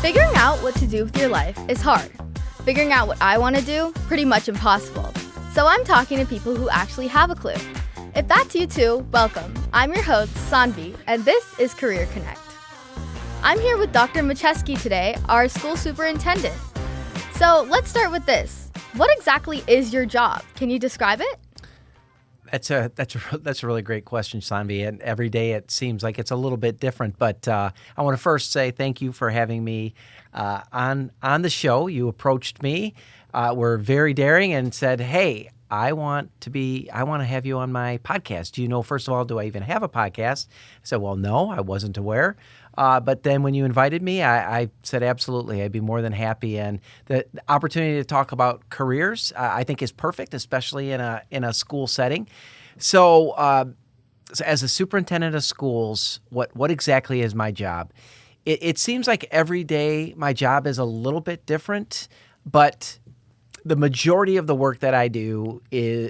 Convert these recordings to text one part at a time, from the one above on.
Figuring out what to do with your life is hard. Figuring out what I want to do, pretty much impossible. So I'm talking to people who actually have a clue. If that's you too, welcome. I'm your host, Sanvi, and this is Career Connect. I'm here with Dr. Machesky today, our school superintendent. So let's start with this. What exactly is your job? Can you describe it? That's a really great question, Sanvi. And every day it seems like it's a little bit different. But I want to first say thank you for having me on the show. You approached me, were very daring, and said, "Hey, I want to have you on my podcast. Do you know, first of all, do I even have a podcast?" I said, "Well, no, I wasn't aware." But then when you invited me, I said, absolutely, I'd be more than happy. And the opportunity to talk about careers, I think is perfect, especially in a school setting. So as a superintendent of schools, what exactly is my job? It seems like every day my job is a little bit different, but the majority of the work that I do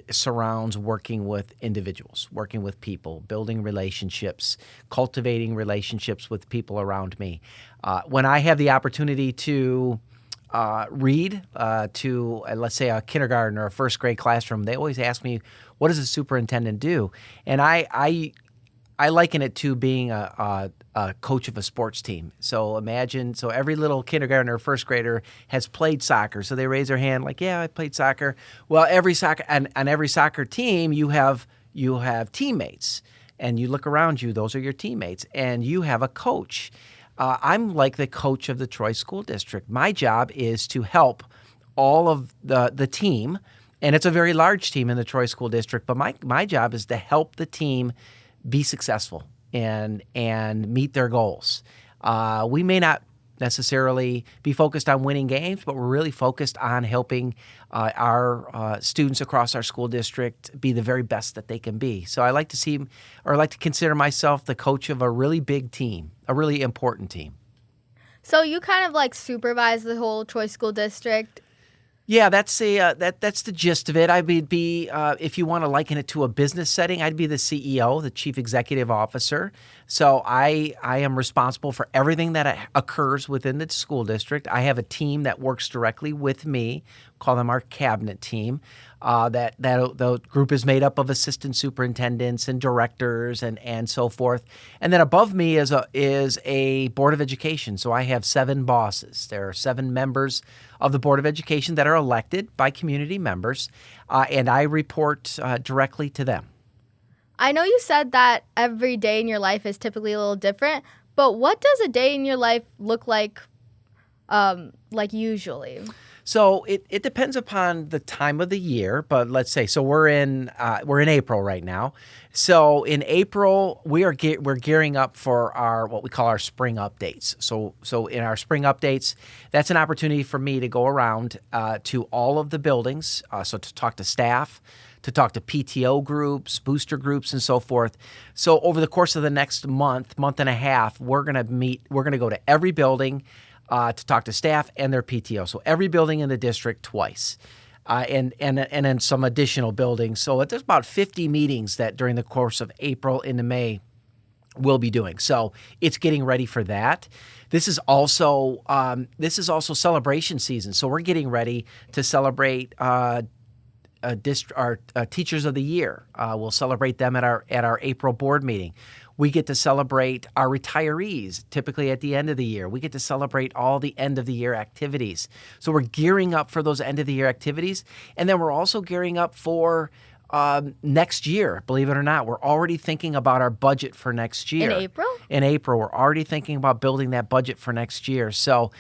surrounds working with individuals, working with people, building relationships, cultivating relationships with people around me. When I have the opportunity to read to, let's say, a kindergarten or a first grade classroom, they always ask me, what does a superintendent do? And I liken it to being a coach of a sports team. So imagine, every little kindergartner or first grader has played soccer. So they raise their hand like, yeah, I played soccer. Well, every soccer team, you have teammates. And you look around you, those are your teammates. And you have a coach. I'm like the coach of the Troy School District. My job is to help all of the team. And it's a very large team in the Troy School District. But my job is to help the team be successful and meet their goals. We may not necessarily be focused on winning games, but we're really focused on helping our students across our school district be the very best that they can be. So I like to consider myself the coach of a really big team, a really important team. So you kind of like supervise the whole Troy School District. Yeah, that's the gist of it. I would be, if you want to liken it to a business setting, I'd be the CEO, the Chief Executive Officer. So I am responsible for everything that occurs within the school district. I have a team that works directly with me, call them our cabinet team. That the group is made up of assistant superintendents and directors and so forth. And then above me is a board of education. So I have 7 bosses. There are 7 members of the board of education that are elected by community members, and I report directly to them. I know you said that every day in your life is typically a little different, but what does a day in your life look like usually? So it depends upon the time of the year, but let's say, so we're in April right now. So in April, we're gearing up for our what we call our spring updates. So in our spring updates, that's an opportunity for me to go around to all of the buildings, so to talk to staff, to talk to PTO groups, booster groups, and so forth. So over the course of the next month and a half, we're going to go to every building to talk to staff and their PTO. So every building in the district twice, and then some additional buildings. So there's about 50 meetings that during the course of April into May we'll be doing. So it's getting ready for that. This is also celebration season. So we're getting ready to celebrate our Teachers of the Year. We'll celebrate them at our April board meeting. We get to celebrate our retirees, typically at the end of the year. We get to celebrate all the end-of-the-year activities. So we're gearing up for those end-of-the-year activities. And then we're also gearing up for next year, believe it or not. We're already thinking about our budget for next year. In April? In April. We're already thinking about building that budget for next year. So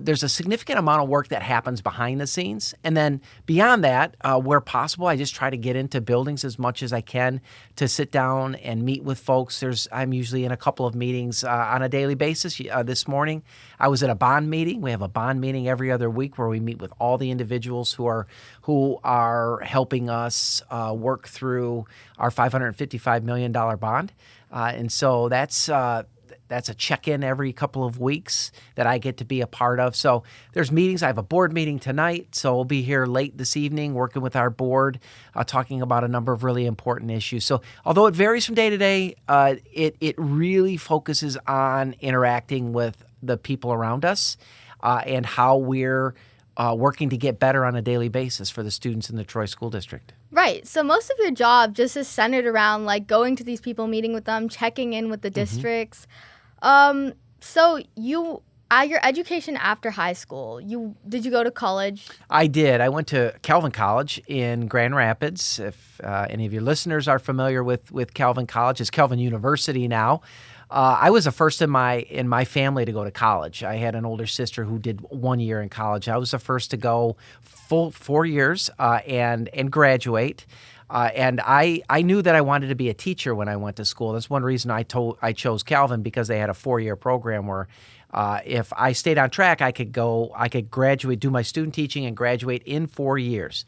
there's a significant amount of work that happens behind the scenes. And then beyond that, where possible, I just try to get into buildings as much as I can to sit down and meet with folks. I'm usually in a couple of meetings on a daily basis. This morning, I was at a bond meeting. We have a bond meeting every other week where we meet with all the individuals who are helping us work through our $555 million bond. And so that's a check-in every couple of weeks that I get to be a part of. So there's meetings. I have a board meeting tonight, so we'll be here late this evening working with our board, talking about a number of really important issues. So although it varies from day to day, it really focuses on interacting with the people around us and how we're working to get better on a daily basis for the students in the Troy School District. Right. So most of your job just is centered around like going to these people, meeting with them, checking in with the districts. So your education after high school, did you go to college? I did. I went to Calvin College in Grand Rapids. If any of your listeners are familiar with Calvin College, it's Calvin University now. I was the first in my family to go to college. I had an older sister who did 1 year in college. I was the first to go full 4 years and graduate. And I knew that I wanted to be a teacher when I went to school. That's one reason I chose Calvin, because they had a 4-year program where if I stayed on track, I could graduate, do my student teaching, and graduate in 4 years.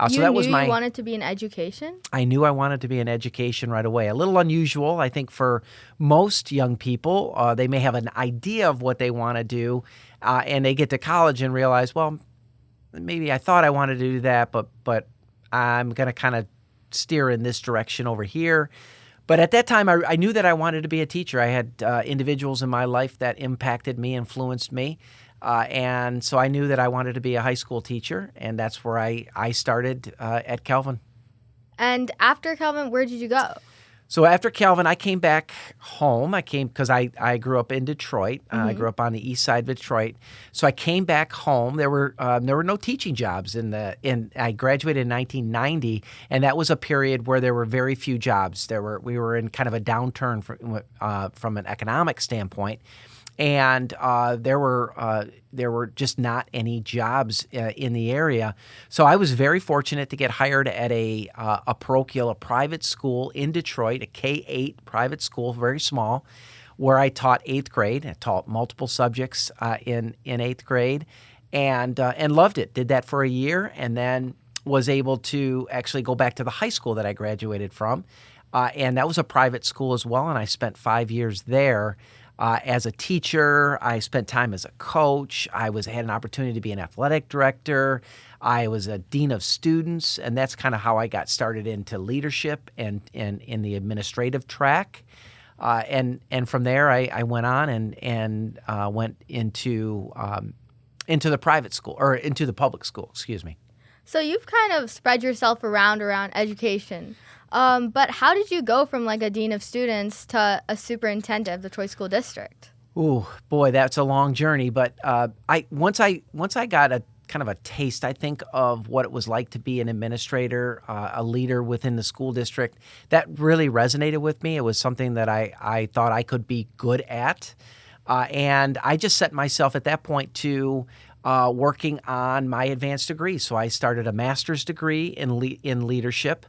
So that was you wanted to be in education? I knew I wanted to be in education right away. A little unusual, I think, for most young people. They may have an idea of what they want to do, and they get to college and realize, well, maybe I thought I wanted to do that, but I'm going to kind of steer in this direction over here. But at that time, I knew that I wanted to be a teacher. I had individuals in my life that impacted me, influenced me. And so I knew that I wanted to be a high school teacher, and that's where I started at Calvin. And after Calvin, where did you go? So after Calvin, I came back home. I came because I grew up in Detroit. I grew up on the east side of Detroit. So I came back home. There were no teaching jobs I graduated in 1990, and that was a period where there were very few jobs. We were in kind of a downturn from an economic standpoint. And there were just not any jobs in the area. So I was very fortunate to get hired at a private school in Detroit, a K-8 private school, very small, where I taught 8th grade. I taught multiple subjects in 8th grade, and loved it. Did that for a year, and then was able to actually go back to the high school that I graduated from, and that was a private school as well. And I spent 5 years there. As a teacher, I spent time as a coach. I had an opportunity to be an athletic director. I was a dean of students, and that's kind of how I got started into leadership and in the administrative track. And from there, I went on and went into the private school, or into the public school, excuse me. So you've kind of spread yourself around education. But how did you go from like a dean of students to a superintendent of the Troy School District? Ooh, boy, that's a long journey. But once I got a kind of a taste, I think, of what it was like to be an administrator, a leader within the school district, that really resonated with me. It was something that I thought I could be good at. And I just set myself at that point to working on my advanced degree. So I started a master's degree in leadership.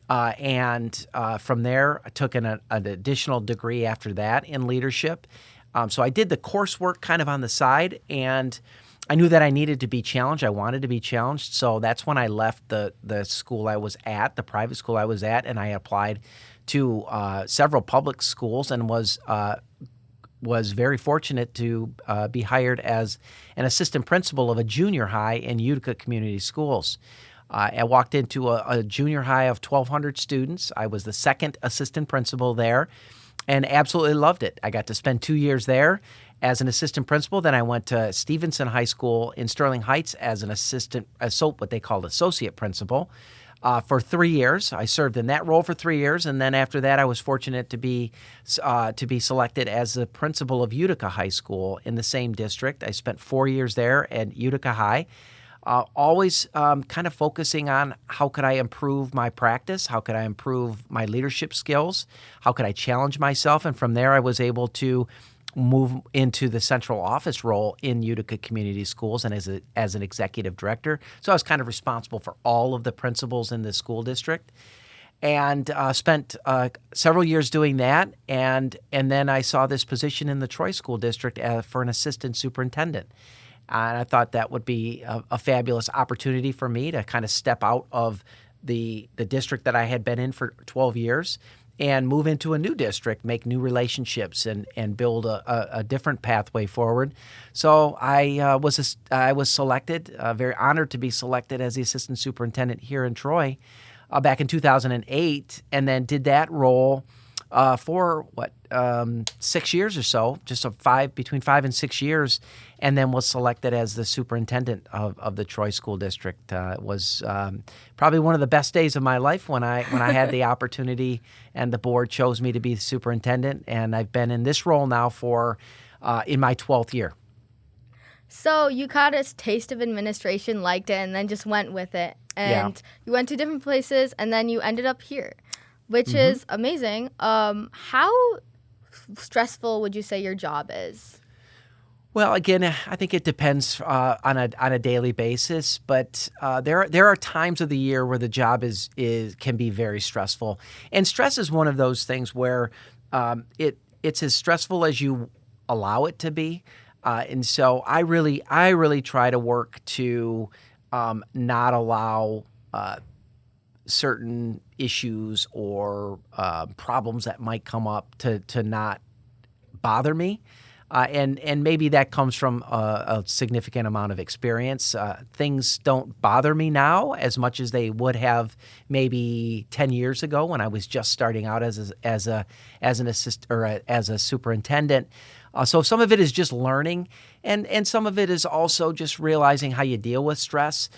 And from there, I took an additional degree after that in leadership. So I did the coursework kind of on the side, and I knew that I needed to be challenged. I wanted to be challenged. So that's when I left the school I was at, the private school I was at, and I applied to several public schools and was very fortunate to be hired as an assistant principal of a junior high in Utica Community Schools. I walked into a junior high of 1,200 students. I was the second assistant principal there and absolutely loved it. I got to spend 2 years there as an assistant principal. Then I went to Stevenson High School in Sterling Heights as what they called associate principal for 3 years. I served in that role for 3 years, and then after that, I was fortunate to be selected as the principal of Utica High School in the same district. I spent 4 years there at Utica High. Always kind of focusing on how could I improve my practice, how could I improve my leadership skills, how could I challenge myself, and from there I was able to move into the central office role in Utica Community Schools and as an executive director. So I was kind of responsible for all of the principals in the school district, and spent several years doing that, and then I saw this position in the Troy School District for an assistant superintendent. And I thought that would be a fabulous opportunity for me to kind of step out of the district that I had been in for 12 years and move into a new district, make new relationships, and build a different pathway forward. So I was selected, very honored to be selected as the assistant superintendent here in Troy back in 2008, and then did that role for 6 years or so, between 5 and 6 years, and then was selected as the superintendent of the Troy School District. It was probably one of the best days of my life when I had the opportunity, and the board chose me to be the superintendent. And I've been in this role now for in my 12th year. So you got a taste of administration, liked it, and then just went with it. And you went to different places, and then you ended up here, which is amazing. How stressful would you say your job is? Well, again, I think it depends on a daily basis, but there are times of the year where the job can be very stressful, and stress is one of those things where it's as stressful as you allow it to be. And so I really try to work to not allow certain issues or problems that might come up to not bother me. And maybe that comes from a significant amount of experience. Things don't bother me now as much as they would have maybe 10 years ago when I was just starting out as an assistant or as a superintendent. So some of it is just learning, and some of it is also just realizing how you deal with stress.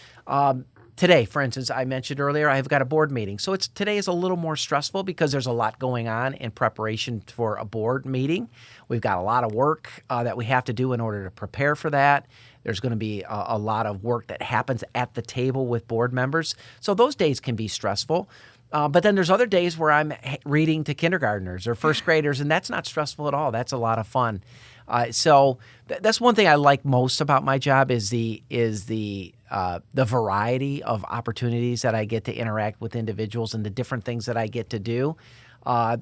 Today, for instance, I mentioned earlier, I've got a board meeting. So today is a little more stressful because there's a lot going on in preparation for a board meeting. We've got a lot of work that we have to do in order to prepare for that. There's going to be a lot of work that happens at the table with board members. So those days can be stressful. But then there's other days where I'm reading to kindergartners or first graders, and that's not stressful at all. That's a lot of fun. So that's one thing I like most about my job is the variety of opportunities that I get to interact with individuals and the different things that I get to do. I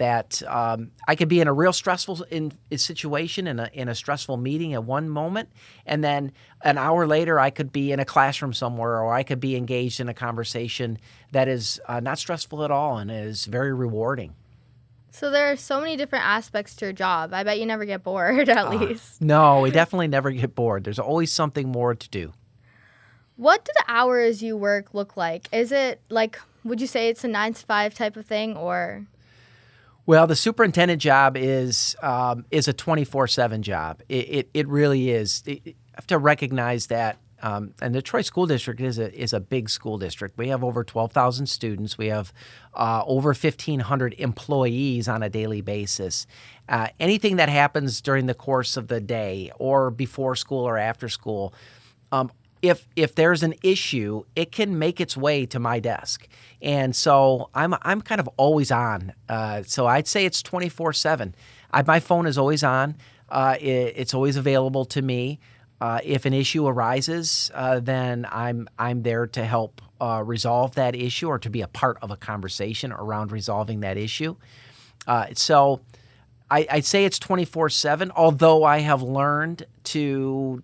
could be in a real stressful situation in a stressful meeting at one moment, and then an hour later I could be in a classroom somewhere, or I could be engaged in a conversation that is not stressful at all and is very rewarding. So there are so many different aspects to your job. I bet you never get bored, at least. No, we definitely never get bored. There's always something more to do. What do the hours you work look like? Is it would you say it's a 9 to 5 type of thing, or? Well, the superintendent job is a 24/7 job. It really is. You have to recognize that. And the Troy School District is a big school district. We have over 12,000 students. We have over 1,500 employees on a daily basis. Anything that happens during the course of the day or before school or after school, if there's an issue, it can make its way to my desk. And so I'm kind of always on. So I'd say it's 24/7. My phone is always on. It's always available to me. If an issue arises, then I'm there to help resolve that issue or to be a part of a conversation around resolving that issue. So I'd say it's 24/7, although I have learned to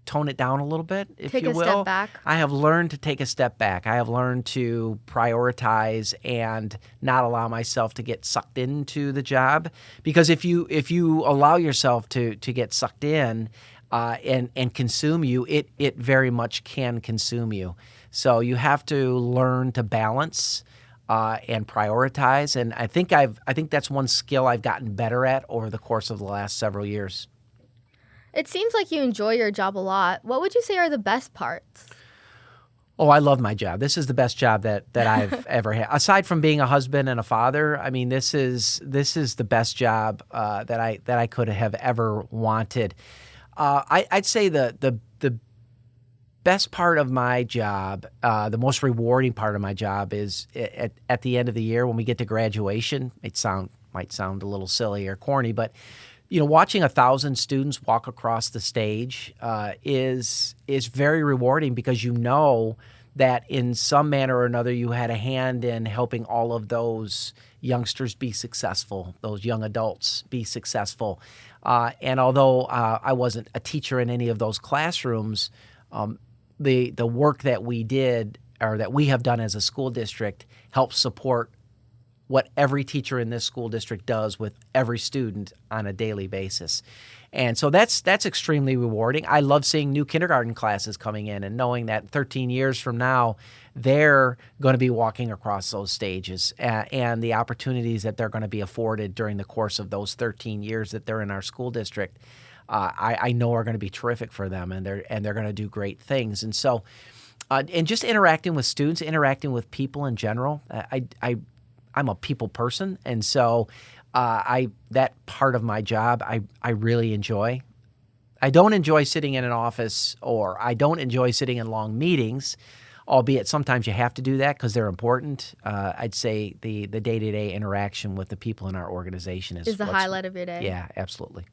tone it down a little bit, if you will. Take a step back. I have learned to take a step back. I have learned to prioritize and not allow myself to get sucked into the job. Because if you allow yourself to get sucked in and consume you, it very much can consume you. So you have to learn to balance and prioritize. And I think that's one skill I've gotten better at over the course of the last several years. It seems like you enjoy your job a lot. What would you say are the best parts? Oh, I love my job. This is the best job that I've ever had. Aside from being a husband and a father, I mean, this is the best job that I could have ever wanted. I'd say the best part of my job, the most rewarding part of my job, is at the end of the year when we get to graduation. It might sound a little silly or corny, but watching 1,000 students walk across the stage is very rewarding because you know that in some manner or another you had a hand in helping all of those youngsters be successful, those young adults be successful. And although I wasn't a teacher in any of those classrooms, the work that we did or that we have done as a school district helps support what every teacher in this school district does with every student on a daily basis. And so that's extremely rewarding. I love seeing new kindergarten classes coming in and knowing that 13 years from now, they're going to be walking across those stages and the opportunities that they're going to be afforded during the course of those 13 years that they're in our school district, I know are going to be terrific for them, and they're going to do great things. And so, and just interacting with students, interacting with people in general, I'm a people person, and so that part of my job I really enjoy. I don't enjoy sitting in an office, or I don't enjoy sitting in long meetings, albeit sometimes you have to do that because they're important. I'd say the day-to-day interaction with the people in our organization is the highlight of your day. Yeah, absolutely.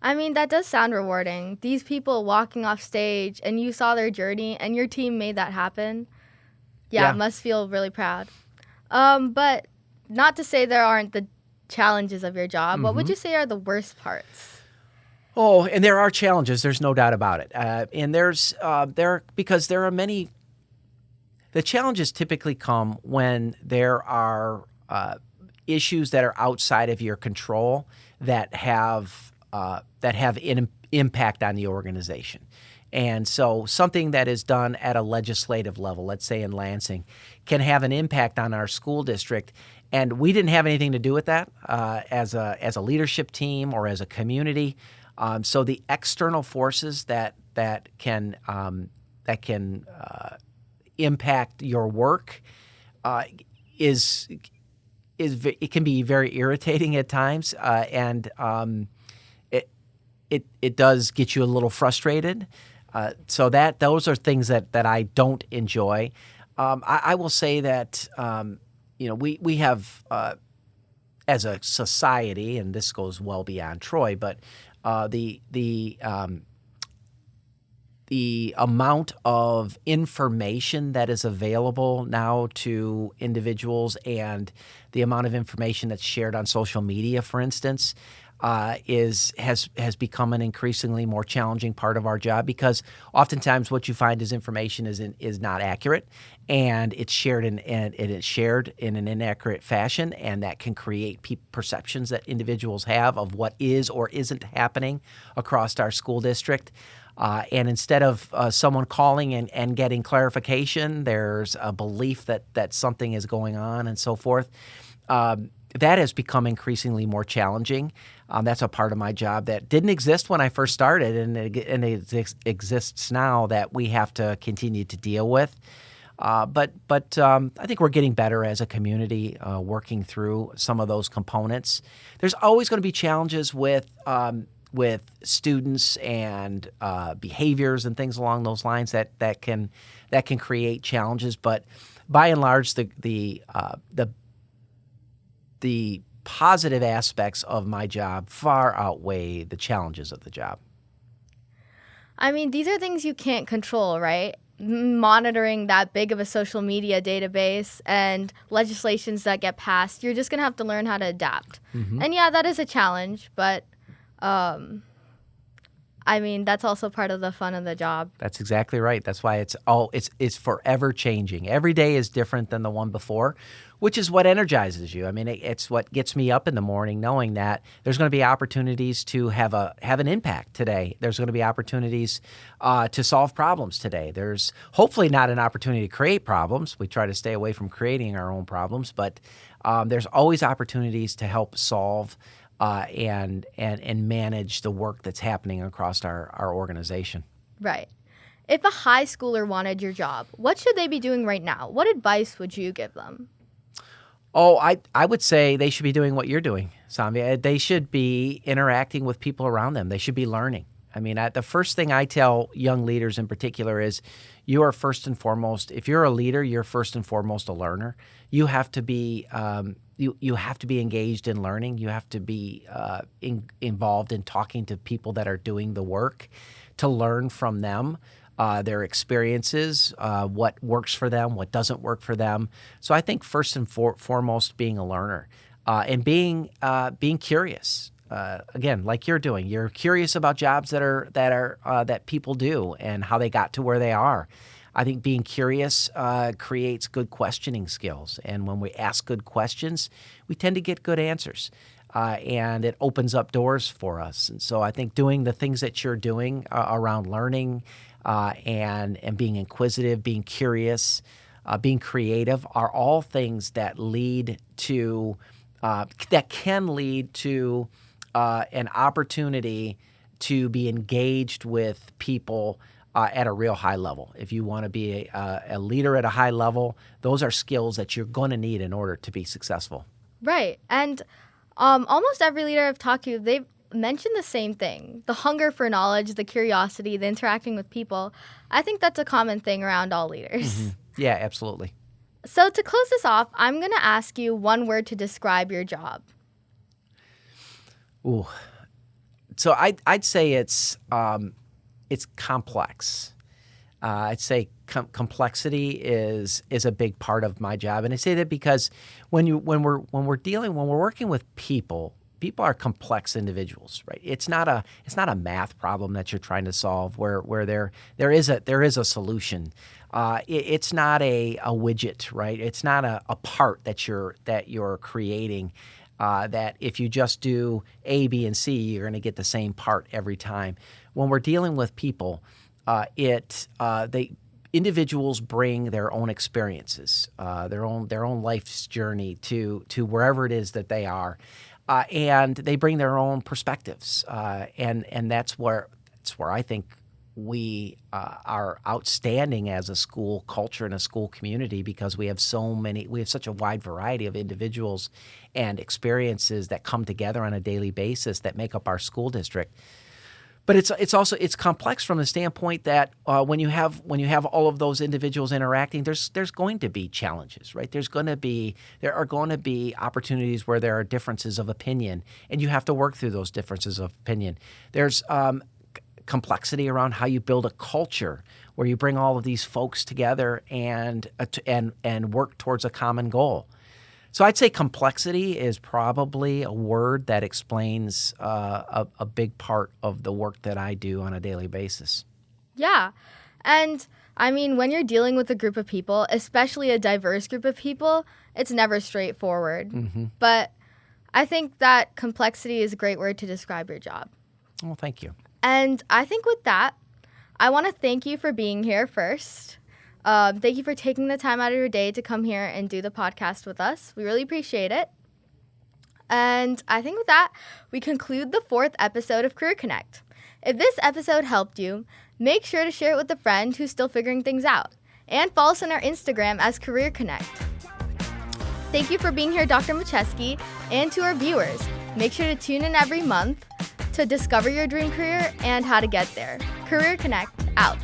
I mean, that does sound rewarding. These people walking off stage, and you saw their journey, and your team made that happen. Yeah, it must feel really proud. But not to say there aren't the challenges of your job. Mm-hmm. What would you say are the worst parts? Oh, and there are challenges. There's no doubt about it. And because there are many. The challenges typically come when there are issues that are outside of your control that have an impact on the organization. And so something that is done at a legislative level, let's say in Lansing, can have an impact on our school district. And we didn't have anything to do with that as a leadership team or as a community. So the external forces that can impact your work it can be very irritating at times, and it does get you a little frustrated. So those are things that I don't enjoy. I will say that we have as a society, and this goes well beyond Troy, but the amount of information that is available now to individuals and the amount of information that's shared on social media, for instance, has become an increasingly more challenging part of our job, because oftentimes what you find is information is not accurate, and it's shared in an inaccurate fashion, and that can create perceptions that individuals have of what is or isn't happening across our school district. And instead of someone calling and getting clarification, there's a belief that something is going on and so forth. That has become increasingly more challenging. That's a part of my job that didn't exist when I first started, and it exists now, that we have to continue to deal with. But I think we're getting better as a community, working through some of those components. There's always going to be challenges with students and behaviors and things along those lines that can create challenges. But by and large, the positive aspects of my job far outweigh the challenges of the job. I mean, these are things you can't control, right? Monitoring that big of a social media database and legislations that get passed, you're just going to have to learn how to adapt. Mm-hmm. And yeah, that is a challenge, but I mean, that's also part of the fun of the job. That's exactly right. That's why it's forever changing. Every day is different than the one before, which is what energizes you. I mean, it's what gets me up in the morning, knowing that there's going to be opportunities to have an impact today. There's going to be opportunities to solve problems today. There's hopefully not an opportunity to create problems. We try to stay away from creating our own problems, but there's always opportunities to help solve and manage the work that's happening across our organization. Right. If a high schooler wanted your job, what should they be doing right now? What advice would you give them? Oh, I would say they should be doing what you're doing, Sanvi. They should be interacting with people around them. They should be learning. I mean, the first thing I tell young leaders in particular is you are first and foremost, if you're a leader, you're first and foremost a learner. You have to be you have to be engaged in learning. You have to be involved in talking to people that are doing the work to learn from them, their experiences, what works for them, what doesn't work for them. So I think first and foremost, being a learner and being curious. Again, like you're doing, you're curious about jobs that people do and how they got to where they are. I think being curious creates good questioning skills. And when we ask good questions, we tend to get good answers. And it opens up doors for us. And so I think doing the things that you're doing around learning and being inquisitive, being curious, being creative are all things that lead to that can lead to an opportunity to be engaged with people at a real high level. If you want to be a leader at a high level, those are skills that you're going to need in order to be successful. Right. And almost every leader I've talked to, they've mentioned the same thing. The hunger for knowledge, the curiosity, the interacting with people. I think that's a common thing around all leaders. Mm-hmm. Yeah, absolutely. So to close this off, I'm going to ask you one word to describe your job. Ooh. So I'd say it's complex. I'd say complexity is a big part of my job, and I say that because when we're working with people are complex individuals, right? It's not a math problem that you're trying to solve where there is a solution. It's not a widget, right? It's not a part that you're creating. That if you just do A, B, and C, you're going to get the same part every time. When we're dealing with people, individuals bring their own experiences, their own life's journey to wherever it is that they are, and they bring their own perspectives, and that's where I think we are outstanding as a school culture and a school community, because we have such a wide variety of individuals and experiences that come together on a daily basis that make up our school district. But it's also complex from the standpoint that when you have all of those individuals interacting, there's going to be challenges, right? There are going to be opportunities where there are differences of opinion, and you have to work through those differences of opinion. There's complexity around how you build a culture where you bring all of these folks together and work towards a common goal. So I'd say complexity is probably a word that explains a big part of the work that I do on a daily basis. Yeah. And I mean, when you're dealing with a group of people, especially a diverse group of people, it's never straightforward. Mm-hmm. But I think that complexity is a great word to describe your job. Well, thank you. And I think with that, I want to thank you for being here first. Thank you for taking the time out of your day to come here and do the podcast with us. We really appreciate it. And I think with that, we conclude the 4th episode of Career Connect. If this episode helped you, make sure to share it with a friend who's still figuring things out. And follow us on our Instagram as Career Connect. Thank you for being here, Dr. Machesky, and to our viewers. Make sure to tune in every month to discover your dream career and how to get there. Career Connect, out.